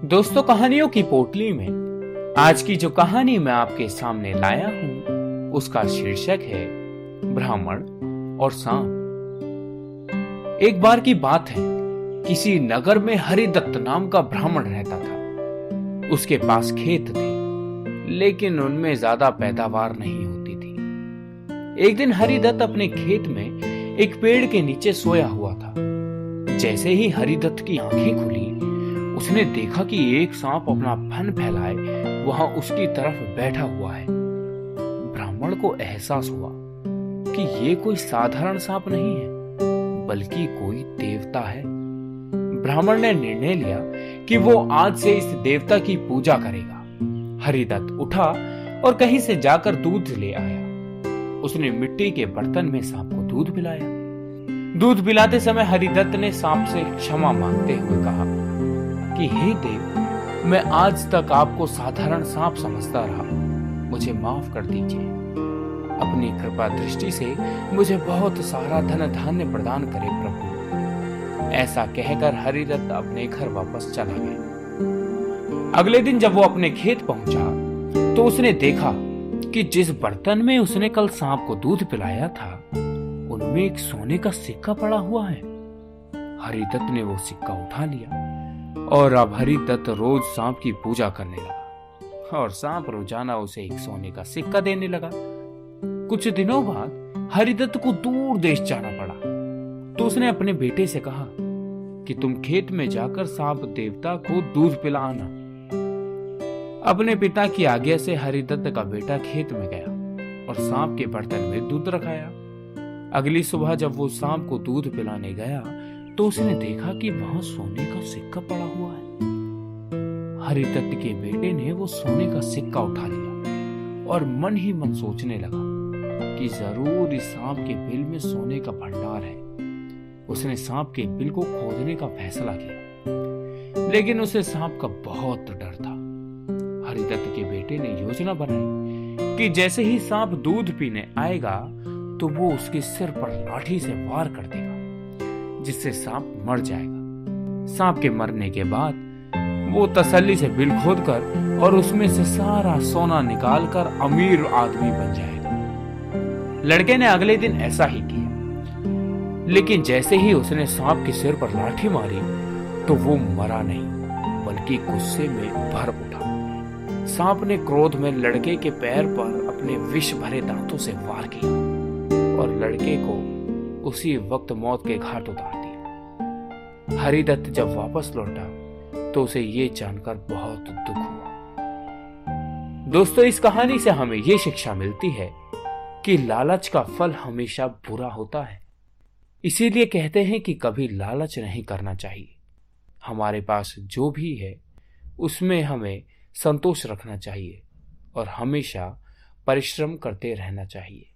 दोस्तों, कहानियों की पोटली में आज की जो कहानी मैं आपके सामने लाया हूं उसका शीर्षक है ब्राह्मण और सांप। एक बार की बात है, किसी नगर में हरिदत्त नाम का ब्राह्मण रहता था। उसके पास खेत थे, लेकिन उनमें ज्यादा पैदावार नहीं होती थी। एक दिन हरिदत्त अपने खेत में एक पेड़ के नीचे सोया हुआ था। जैसे ही हरिदत्त की आंखें खुली, उसने देखा कि एक सांप अपना फन फैलाए वहां उसकी तरफ बैठा हुआ है। ब्राह्मण को एहसास हुआ कि ये कोई साधारण सांप नहीं है, बल्कि कोई देवता है। ब्राह्मण ने निर्णय लिया कि वो आज से इस देवता की पूजा करेगा। हरिदत्त उठा और कहीं से जाकर दूध ले आया। उसने मिट्टी के बर्तन में सांप को दूध पिलाया। दूध पिलाते समय हरिदत्त ने सांप से क्षमा मांगते हुए कहा कि हे देव, मैं आज तक आपको साधारण सांप समझता रहा, मुझे माफ कर दीजिए। अपनी कृपा दृष्टि से मुझे बहुत सारा धन धान्य प्रदान करे प्रभु। ऐसा कहकर हरिदत्त अपने घर वापस चला गया। अगले दिन जब वो अपने खेत पहुंचा तो उसने देखा कि जिस बर्तन में उसने कल सांप को दूध पिलाया था, उनमें एक सोने का सिक्का पड़ा हुआ है। हरिदत्त ने वो सिक्का उठा लिया और अब हरिदत्त रोज सांप की पूजा करने लगा और सांप रोजाना उसे एक सोने का सिक्का देने लगा। कुछ दिनों बाद हरिदत्त को दूर देश जाना पड़ा, तो उसने अपने बेटे से कहा कि तुम खेत में जाकर सांप देवता को दूध पिलाना। अपने पिता की आज्ञा से हरिदत्त का बेटा खेत में गया और सांप के बर्तन में दूध रखाया। अगली सुबह जब वो सांप को दूध पिलाने गया तो उसने देखा कि वहां सोने का सिक्का पड़ा हुआ है। हरिदत्त के बेटे ने वो सोने का सिक्का उठा लिया और मन ही मन सोचने लगा कि जरूर इस सांप के बिल में सोने का भंडार है। उसने सांप के बिल को खोदने का फैसला किया, लेकिन उसे सांप का बहुत डर था। हरिदत्त के बेटे ने योजना बनाई कि जैसे ही सांप दूध पीने आएगा तो वो उसके सिर पर लाठी से वार कर देगा, जिससे सांप मर जाएगा। सांप के मरने के बाद वो तसल्ली से बिल खोदकर और उसमें से सारा सोना निकालकर अमीर आदमी बन जाएगा। लड़के ने अगले दिन ऐसा ही किया, लेकिन जैसे ही उसने सांप के सिर पर लाठी मारी तो वो मरा नहीं, बल्कि गुस्से में भर उठा। सांप ने क्रोध में लड़के के पैर पर अपने विष भरे दांतों से वार किया और लड़के को उसी वक्त मौत के घाट उतार दिया। हरिदत्त जब वापस लौटा तो उसे ये जानकर बहुत दुख हुआ। दोस्तों, इस कहानी से हमें ये शिक्षा मिलती है कि लालच का फल हमेशा बुरा होता है। इसीलिए कहते हैं कि कभी लालच नहीं करना चाहिए। हमारे पास जो भी है उसमें हमें संतोष रखना चाहिए और हमेशा परिश्रम करते रहना चाहिए।